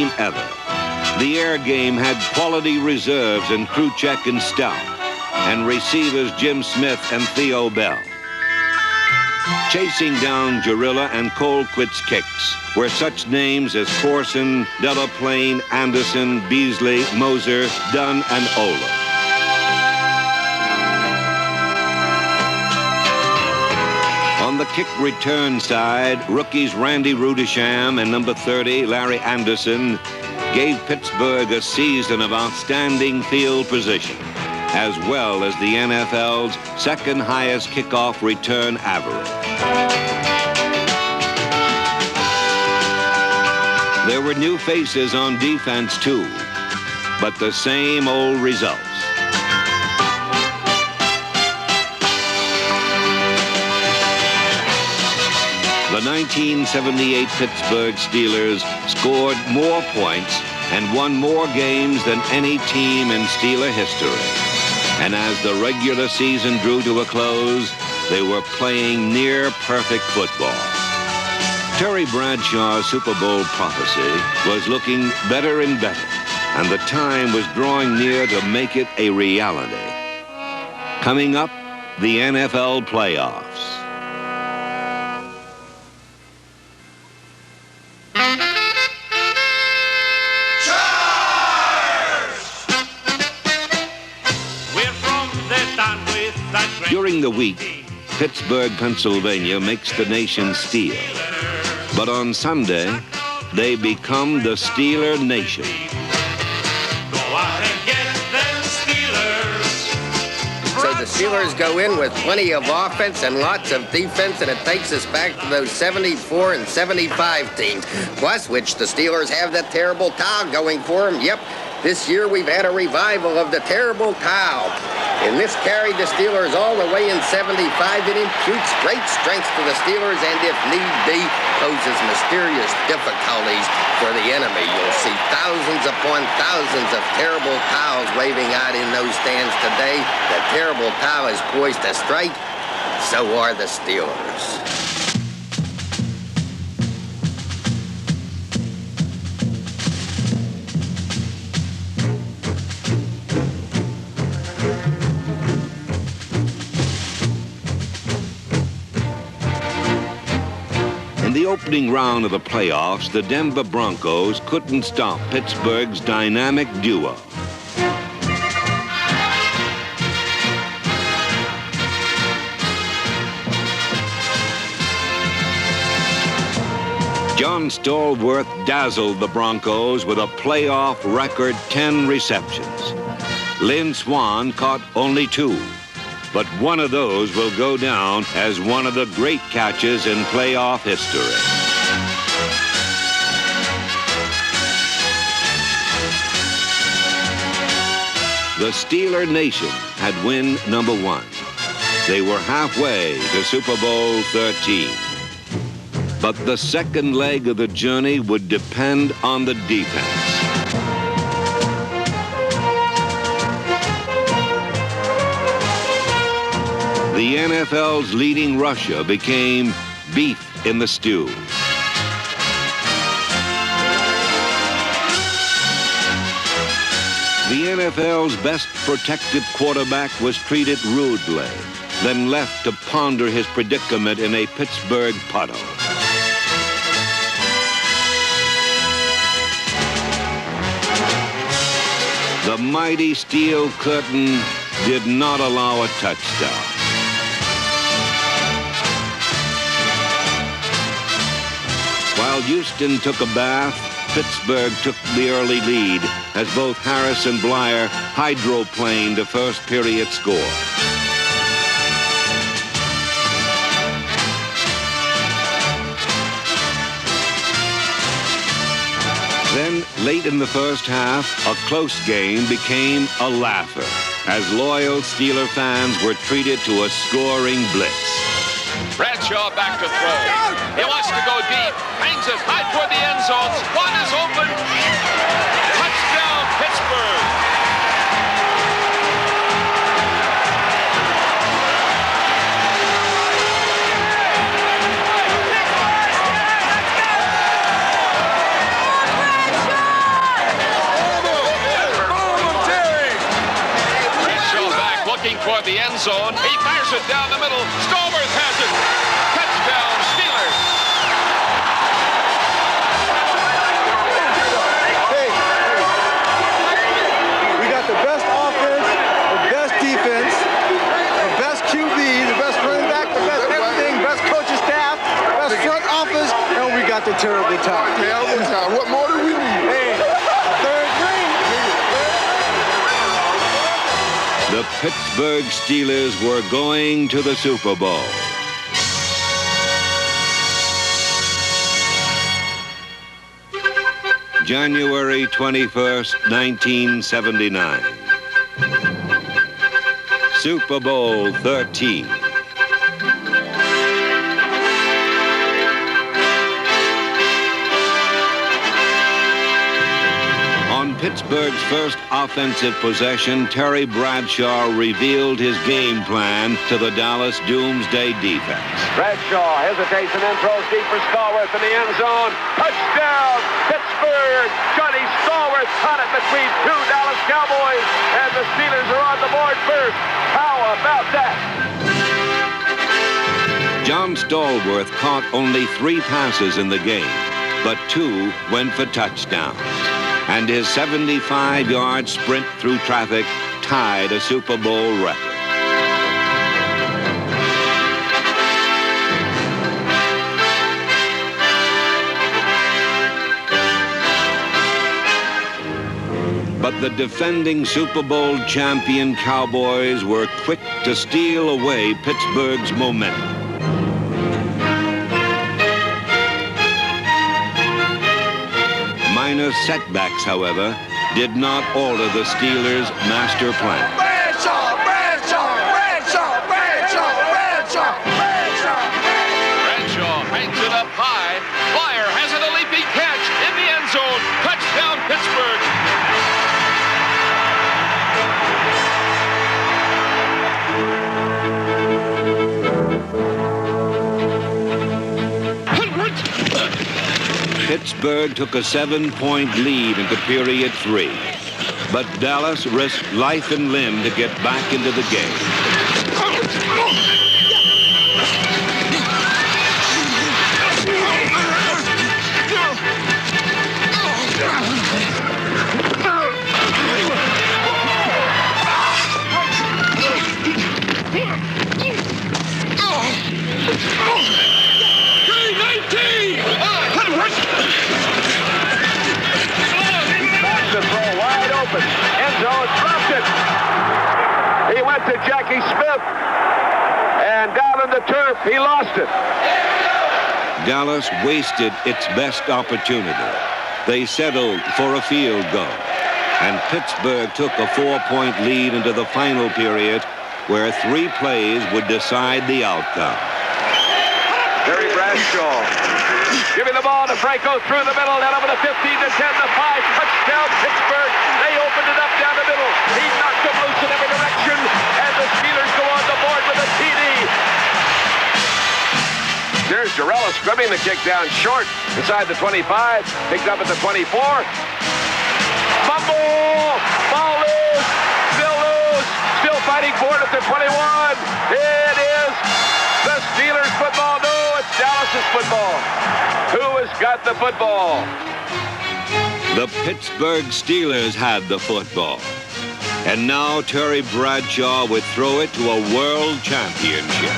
team ever. The air game had quality reserves in Kruchek and Stout, and receivers Jim Smith and Theo Bell. Chasing down Jarilla and Colquitt's kicks were such names as Corson, Delaplane, Anderson, Beasley, Moser, Dunn, and Ola. On the kick return side, rookies Randy Rudisham and number 30, Larry Anderson, gave Pittsburgh a season of outstanding field position, as well as the NFL's second highest kickoff return average. There were new faces on defense too, but the same old results. The 1978 Pittsburgh Steelers scored more points and won more games than any team in Steeler history. And as the regular season drew to a close, they were playing near perfect football. Terry Bradshaw's Super Bowl prophecy was looking better and better, and the time was drawing near to make it a reality. Coming up, the NFL playoffs. During the week, Pittsburgh, Pennsylvania makes the nation steal. But on Sunday, they become the Steeler Nation. So the Steelers go in with plenty of offense and lots of defense, and it takes us back to those 74 and 75 teams, plus which the Steelers have that terrible towel going for them. Yep, this year we've had a revival of the terrible towel. And this carried the Steelers all the way in 75. It imputes great strength to the Steelers and, if need be, poses mysterious difficulties for the enemy. You'll see thousands upon thousands of terrible towels waving out in those stands today. The terrible towel is poised to strike. So are the Steelers. In the opening round of the playoffs, the Denver Broncos couldn't stop Pittsburgh's dynamic duo. John Stallworth dazzled the Broncos with a playoff record 10 receptions. Lynn Swann caught only 2. But one of those will go down as one of the great catches in playoff history. The Steeler Nation had win number 1. They were halfway to Super Bowl 13. But the second leg of the journey would depend on the defense. The NFL's leading rusher became beef in the stew. The NFL's best protected quarterback was treated rudely, then left to ponder his predicament in a Pittsburgh puddle. The mighty steel curtain did not allow a touchdown. While Houston took a bath, Pittsburgh took the early lead as both Harris and Blyer hydroplaned a first period score. Then, late in the first half, a close game became a laugher as loyal Steeler fans were treated to a scoring blitz. Bradshaw back to throw. He wants to go deep. Hangs it high toward the end zone. One is open. Touchdown, Pittsburgh. of the end zone. He fires it down the middle. Stallworth has it. Touchdown, Steelers. Hey, we got the best offense, the best defense, the best QB, the best running back, the best everything, best coaching staff, best front office, and we got the terrible time. Terrible time. What more do we need? Hey, a third ring. The Pittsburgh Steelers were going to the Super Bowl. January 21st, 1979. Super Bowl 13. On Pittsburgh's first offensive possession, Terry Bradshaw revealed his game plan to the Dallas Doomsday defense. Bradshaw hesitates and then throws deep for Stallworth in the end zone. Touchdown, Pittsburgh! Johnny Stallworth caught it between two Dallas Cowboys, and the Steelers are on the board first. How about that? John Stallworth caught only 3 passes in the game, but 2 went for touchdowns. And his 75-yard sprint through traffic tied a Super Bowl record. But the defending Super Bowl champion Cowboys were quick to steal away Pittsburgh's momentum. Minor setbacks, however, did not alter the Steelers' master plan. Bradshaw, Bradshaw, Bradshaw, Bradshaw, Bradshaw, Bradshaw. Bradshaw hangs it up high. Flyer has it, a leaping catch in the end zone. Touchdown, Pittsburgh. Pittsburgh took a 7-point lead into period 3, but Dallas risked life and limb to get back into the game. He went to Jackie Smith, and down on the turf, he lost it. Dallas wasted its best opportunity. They settled for a field goal, and Pittsburgh took a 4-point lead into the final period, where 3 plays would decide the outcome. Terry Bradshaw giving the ball to Franco through the middle, and over the 15 to 10 to 5, touchdown Pittsburgh. They opened it up down the middle. He knocked them loose in every direction, and the Steelers go on the board with a TD. There's Jarrell scrimming the kick down short inside the 25, picked up at the 24. Fumble, ball loose, still fighting for it at the 21. It is the Steelers football. No, it's Dallas's football. Who has got the football? The Pittsburgh Steelers had the football. And now Terry Bradshaw would throw it to a world championship.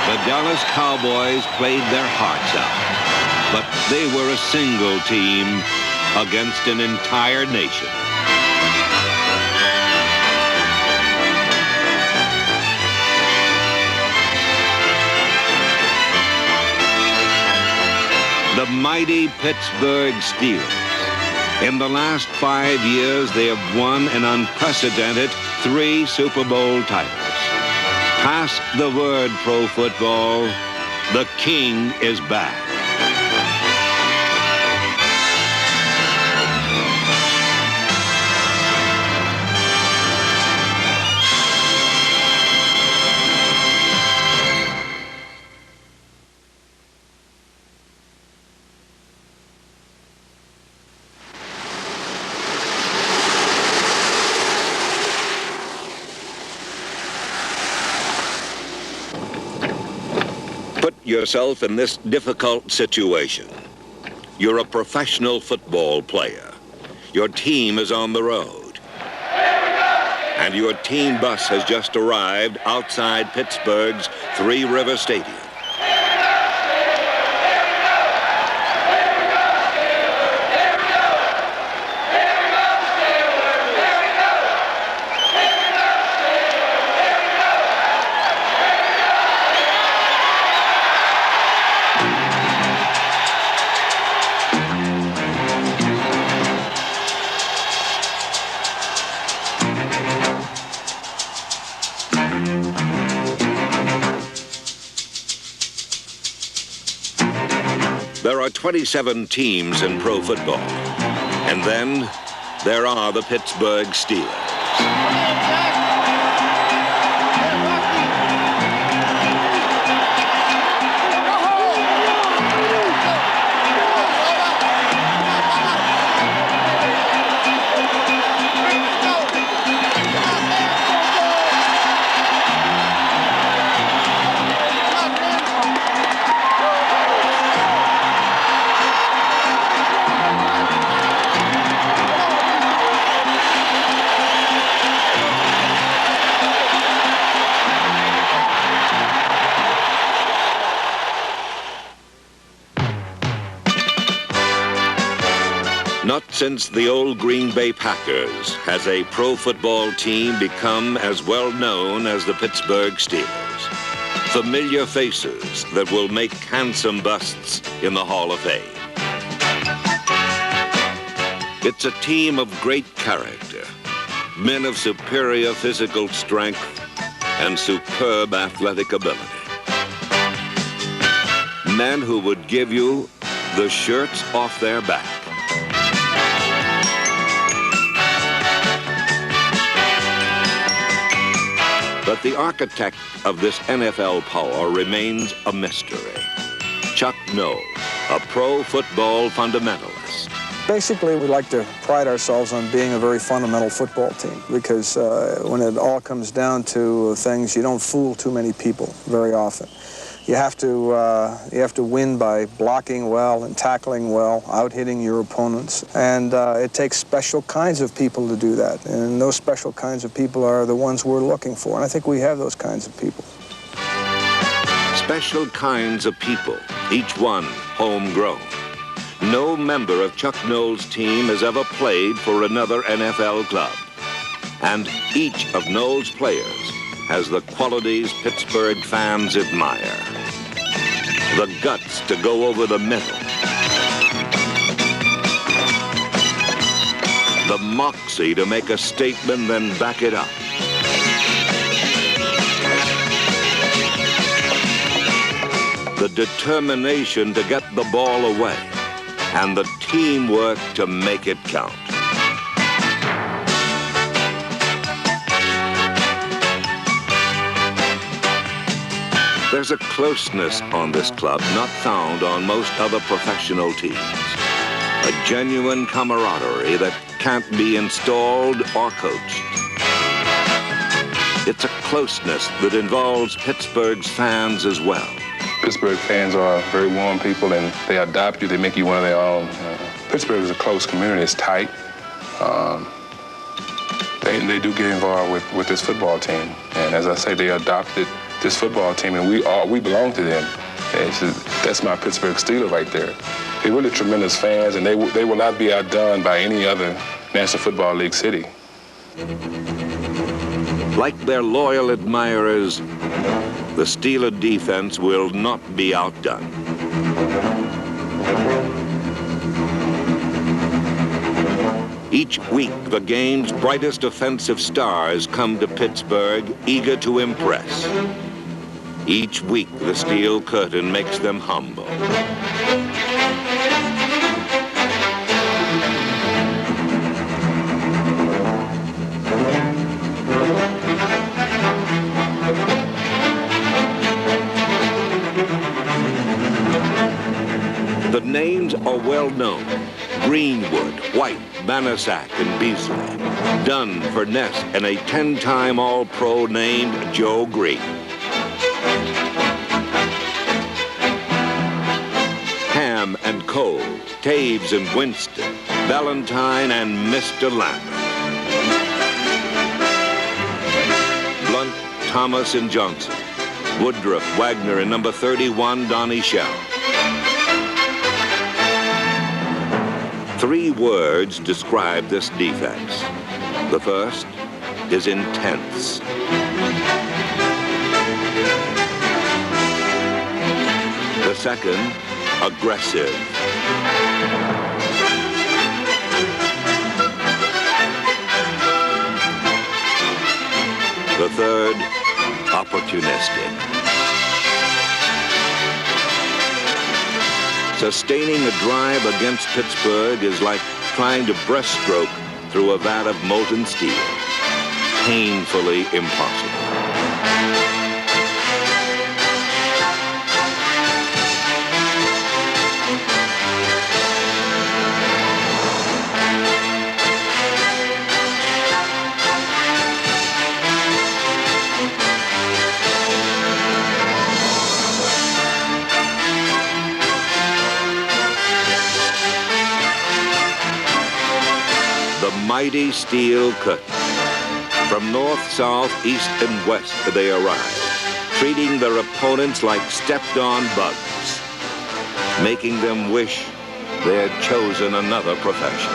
The Dallas Cowboys played their hearts out, but they were a single team against an entire nation. The mighty Pittsburgh Steelers. In the last 5 years, they have won an unprecedented 3 Super Bowl titles. Pass the word, pro football. The king is back. Put yourself in this difficult situation. You're a professional football player. Your team is on the road. And your team bus has just arrived outside Pittsburgh's Three River Stadium. There are 27 teams in pro football. And then there are the Pittsburgh Steelers. Not since the old Green Bay Packers has a pro football team become as well known as the Pittsburgh Steelers. Familiar faces that will make handsome busts in the Hall of Fame. It's a team of great character, men of superior physical strength and superb athletic ability. Men who would give you the shirts off their back. But the architect of this NFL power remains a mystery. Chuck Noll, a pro football fundamentalist. Basically, we like to pride ourselves on being a very fundamental football team because when it all comes down to things, you don't fool too many people very often. You have to win by blocking well and tackling well, out-hitting your opponents, and it takes special kinds of people to do that, and those special kinds of people are the ones we're looking for, and I think we have those kinds of people. Special kinds of people, each one homegrown. No member of Chuck Noll's team has ever played for another NFL club, and each of Noll's players has the qualities Pittsburgh fans admire. The guts to go over the middle. The moxie to make a statement, then back it up. The determination to get the ball away, and the teamwork to make it count. There's a closeness on this club not found on most other professional teams. A genuine camaraderie that can't be installed or coached. It's a closeness that involves Pittsburgh's fans as well. Pittsburgh fans are very warm people, and they adopt you, they make you one of their own. Pittsburgh is a close community, it's tight. They do get involved with this football team. And as I say, they adopted this football team, and we belong to them. That's my Pittsburgh Steeler right there. They're really tremendous fans, and they will not be outdone by any other National Football League city. Like their loyal admirers, the Steeler defense will not be outdone. Each week, the game's brightest offensive stars come to Pittsburgh, eager to impress. Each week, the steel curtain makes them humble. The names are well known. Greenwood, White, Banaszak, and Beasley. Dunn, Furness, and a 10-time All-Pro named Joe Green. Taves and Winston, Valentine and Mr. Lambert. Blunt, Thomas and Johnson. Woodruff, Wagner, and number 31, Donnie Shell. 3 words describe this defense. The first is intense. The second, aggressive. The third, opportunistic. Sustaining a drive against Pittsburgh is like trying to breaststroke through a vat of molten steel. Painfully impossible. The mighty steel curtain. From north, south, east, and west they arrive, treating their opponents like stepped-on bugs, making them wish they had chosen another profession.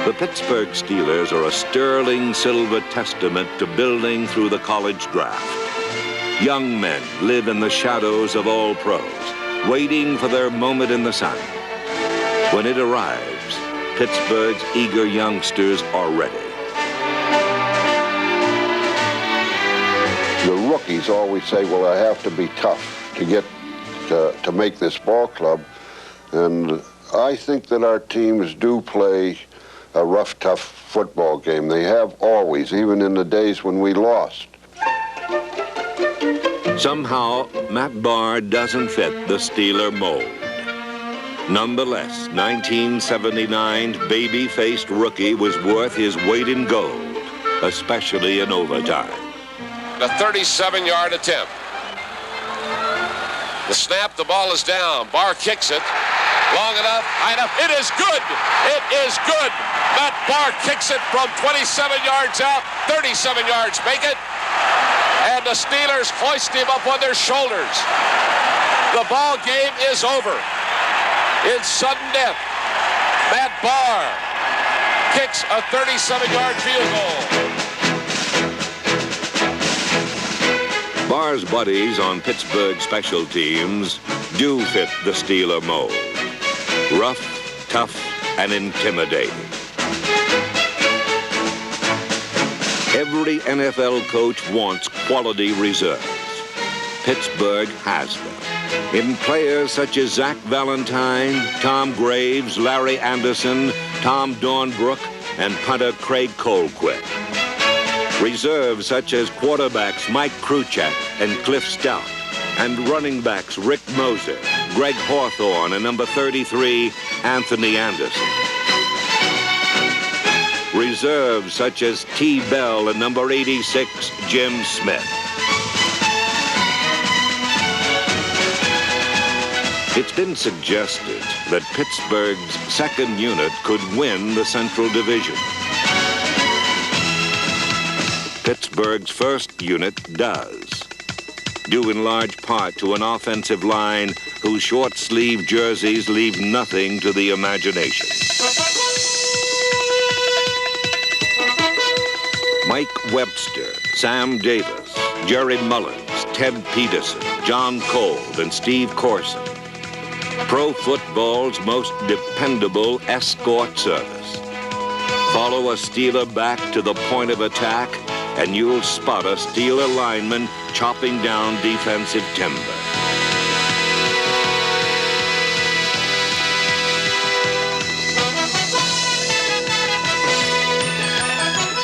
The Pittsburgh Steelers are a sterling silver testament to building through the college draft. Young men live in the shadows of all pros, waiting for their moment in the sun. When it arrives, Pittsburgh's eager youngsters are ready. The rookies always say, well, I have to be tough to get to make this ball club. And I think that our teams do play a rough, tough football game. They have always, even in the days when we lost. Somehow, Matt Barr doesn't fit the Steeler mold. Nonetheless, 1979's baby-faced rookie was worth his weight in gold, especially in overtime. A 37-yard attempt. The snap, the ball is down. Barr kicks it. Long enough, high enough. It is good. It is good. Matt Barr kicks it from 27 yards out. 37 yards make it. And the Steelers hoist him up on their shoulders. The ball game is over. In sudden death, Matt Barr kicks a 37-yard field goal. Barr's buddies on Pittsburgh special teams do fit the Steeler mold. Rough, tough, and intimidating. Every NFL coach wants quality reserves. Pittsburgh has them. In players such as Zach Valentine, Tom Graves, Larry Anderson, Tom Dornbrook, and punter Craig Colquitt. Reserves such as quarterbacks Mike Kruchek and Cliff Stout, and running backs Rick Moser, Greg Hawthorne, and number 33, Anthony Anderson. Reserves such as T. Bell and number 86, Jim Smith. It's been suggested that Pittsburgh's second unit could win the Central Division. Pittsburgh's first unit does, due in large part to an offensive line whose short-sleeve jerseys leave nothing to the imagination. Mike Webster, Sam Davis, Jerry Mullins, Ted Peterson, John Cold, and Steve Corson. Pro football's most dependable escort service. Follow a Steeler back to the point of attack, and you'll spot a Steeler lineman chopping down defensive timber.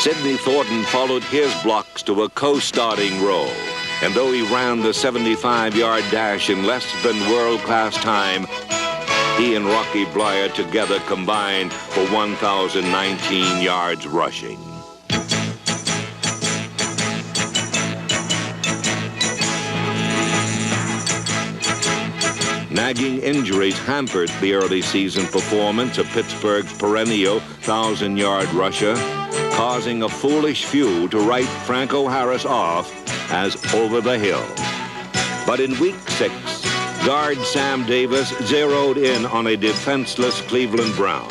Sidney Thornton followed his blocks to a co-starting role. And though he ran the 75-yard dash in less than world-class time, he and Rocky Blyer together combined for 1,019 yards rushing. Nagging injuries hampered the early season performance of Pittsburgh's perennial 1,000-yard rusher, causing a foolish few to write Franco Harris off as over the hill. But in week 6, guard Sam Davis zeroed in on a defenseless Cleveland Brown.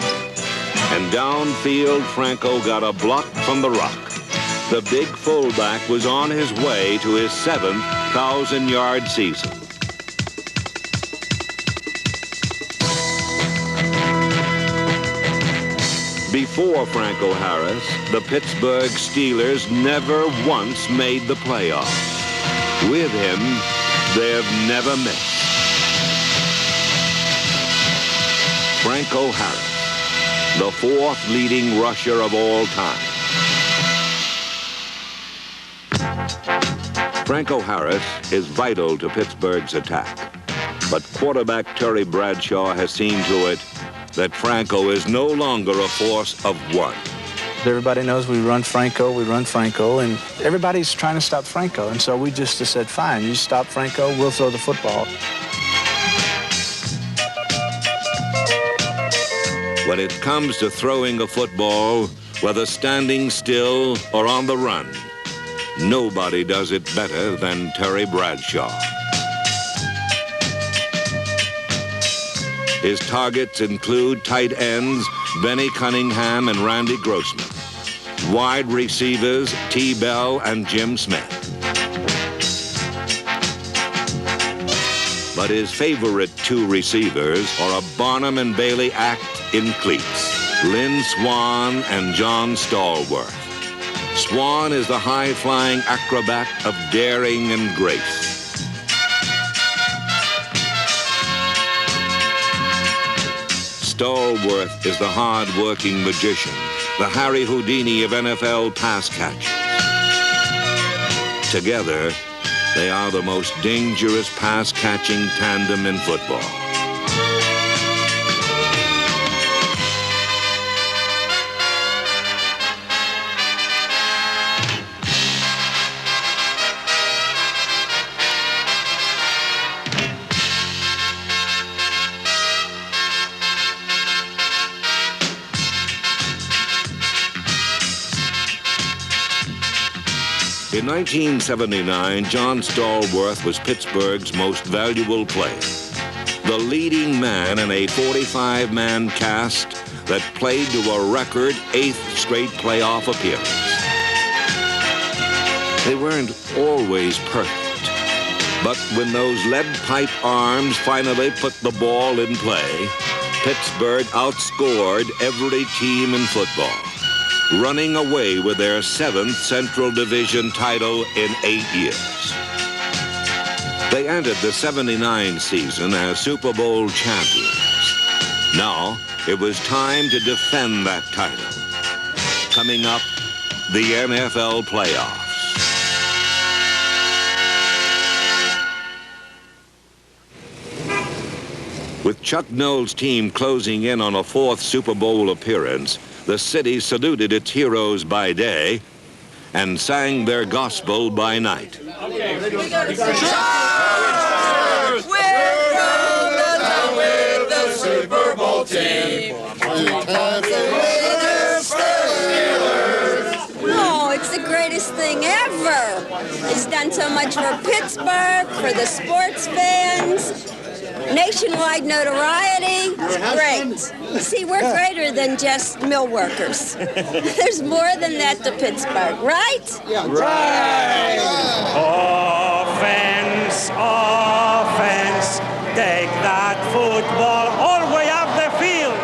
And downfield, Franco got a block from the rock. The big fullback was on his way to his 7th 1,000-yard season. Before Franco Harris, the Pittsburgh Steelers never once made the playoffs. With him, they've never missed. Franco Harris, the 4th leading rusher of all time. Franco Harris is vital to Pittsburgh's attack, but quarterback Terry Bradshaw has seen to it that Franco is no longer a force of one. Everybody knows we run Franco, and everybody's trying to stop Franco. And so we just said, fine, you stop Franco, we'll throw the football. When it comes to throwing a football, whether standing still or on the run, nobody does it better than Terry Bradshaw. His targets include tight ends Benny Cunningham and Randy Grossman, wide receivers T. Bell and Jim Smith. But his favorite 2 receivers are a Barnum and Bailey act in cleats, Lynn Swann and John Stallworth. Swann is the high-flying acrobat of daring and grace. Stallworth is the hard-working magician, the Harry Houdini of NFL pass catchers. Together, they are the most dangerous pass-catching tandem in football. In 1979, John Stallworth was Pittsburgh's most valuable player, the leading man in a 45-man cast that played to a record 8th straight playoff appearance. They weren't always perfect, but when those lead pipe arms finally put the ball in play, Pittsburgh outscored every team in football, running away with their 7th Central Division title in 8 years. They entered the '79 season as Super Bowl champions. Now, it was time to defend that title. Coming up, the NFL playoffs. With Chuck Noll's team closing in on a 4th Super Bowl appearance, the city saluted its heroes by day and sang their gospel by night. We're with the Super Bowl team. Oh, it's the greatest thing ever. It's done so much for Pittsburgh, for the sports fans. Nationwide notoriety, great. See, we're greater than just mill workers. There's more than that to Pittsburgh, right? Yeah, right. Offense, offense, take that football all the way up the field.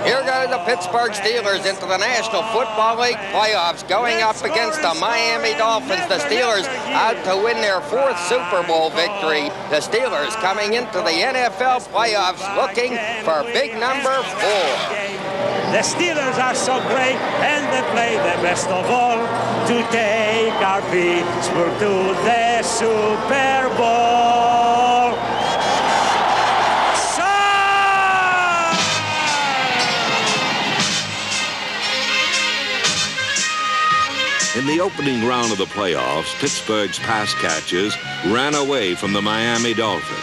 Here go the Pittsburgh Steelers into the National Football League playoffs, going up against the Miami Dolphins. The Steelers out to win their 4th Super Bowl victory. The Steelers coming into the NFL playoffs looking for big number 4. The Steelers are so great, and they play the best of all to take our Pittsburgh to the Super Bowl. In the opening round of the playoffs, Pittsburgh's pass catchers ran away from the Miami Dolphins.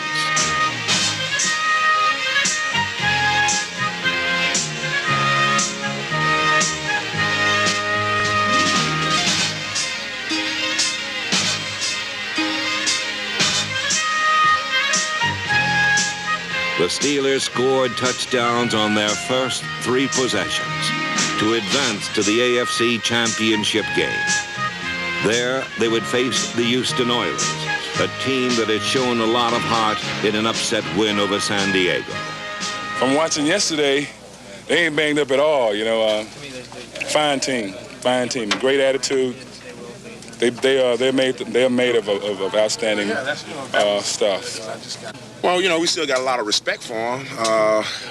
The Steelers scored touchdowns on their first 3 possessions to advance to the AFC Championship game. There, they would face the Houston Oilers, a team that had shown a lot of heart in an upset win over San Diego. From watching yesterday, they ain't banged up at all, you know. Fine team, great attitude. They're made of outstanding stuff. Well, you know, we still got a lot of respect for them,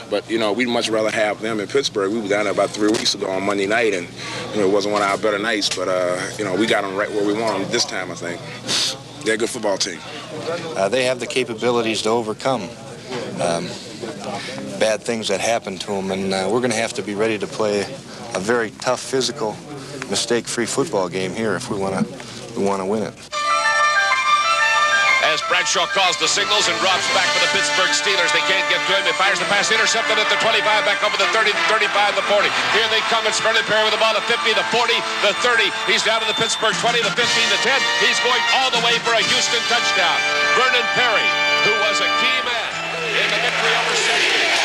but, you know, we'd much rather have them in Pittsburgh. We were down there about 3 weeks ago on Monday night, and, you know, it wasn't one of our better nights, but, you know, we got them right where we want them this time, I think. They're a good football team. They have the capabilities to overcome bad things that happen to them, and we're going to have to be ready to play a very tough, physical, mistake-free football game here if we want to win it. As Bradshaw calls the signals and drops back for the Pittsburgh Steelers. They can't get to him. He fires the pass, intercepted at the 25, back over the 30, the 35, the 40. Here they come. It's Vernon Perry with the ball, the 50, the 40, the 30. He's down to the Pittsburgh 20, the 15, the 10. He's going all the way for a Houston touchdown. Vernon Perry, who was a key man in the victory over San Diego.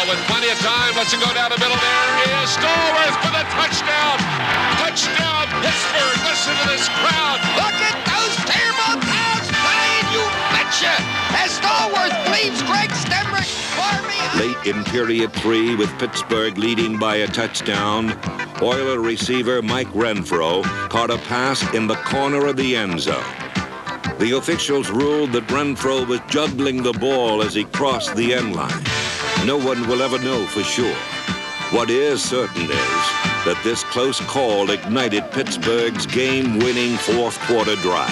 With plenty of time, lets it go down the middle. There is Stallworth for the touchdown. Touchdown, Pittsburgh. Listen to this crowd. Look at those terrible cows flying, you betcha! As Stallworth bleeds Greg Stemrick for me. Late in period 3, with Pittsburgh leading by a touchdown, Oiler receiver Mike Renfro caught a pass in the corner of the end zone. The officials ruled that Renfro was juggling the ball as he crossed the end line. No one will ever know for sure. What is certain is that this close call ignited Pittsburgh's game-winning fourth-quarter drive.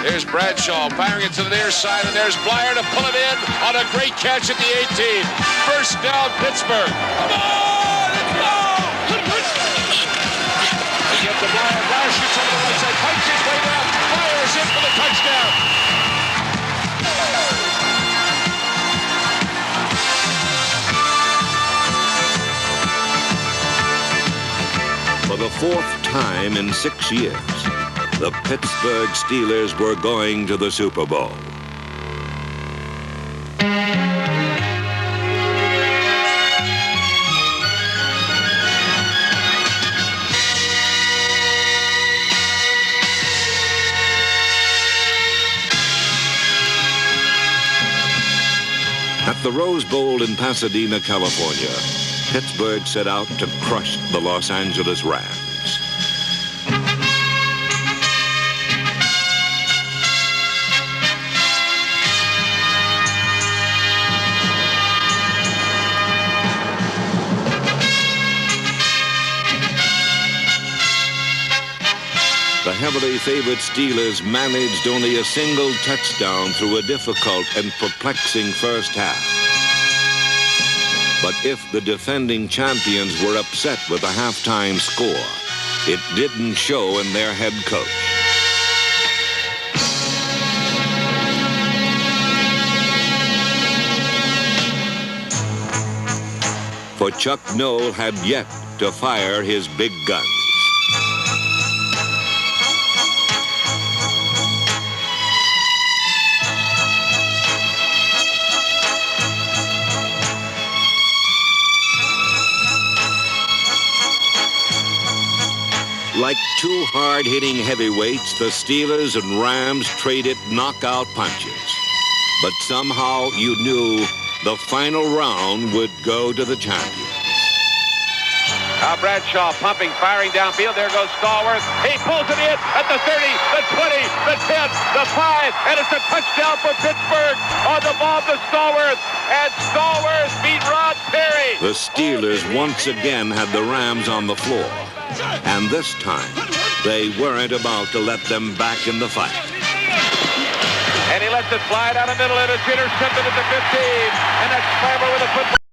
There's Bradshaw firing it to the near side, and there's Blyer to pull it in on a great catch at the 18. First down, Pittsburgh. Come on, let's go! They get to Blyer. Blyer shoots on the right side, pipes his way down. Blyer is in for the touchdown. For the 4th time in 6 years, the Pittsburgh Steelers were going to the Super Bowl. At the Rose Bowl in Pasadena, California, Pittsburgh set out to crush the Los Angeles Rams. The heavily favored Steelers managed only a single touchdown through a difficult and perplexing first half. But if the defending champions were upset with the halftime score, it didn't show in their head coach. but Chuck Noll had yet to fire his big guns. Like two hard-hitting heavyweights, the Steelers and Rams traded knockout punches. But somehow you knew the final round would go to the champions. Now Bradshaw pumping, firing downfield. There goes Stallworth. He pulls it in at the 30, the 20, the 10, the 5, and it's a touchdown for Pittsburgh on the ball to Stallworth. And Stallworth beat Rod Perry. The Steelers once again had the Rams on the floor. And this time, they weren't about to let them back in the fight. And he lets it fly down the middle, and it's intercepted at the 15. And that's Clever with a football.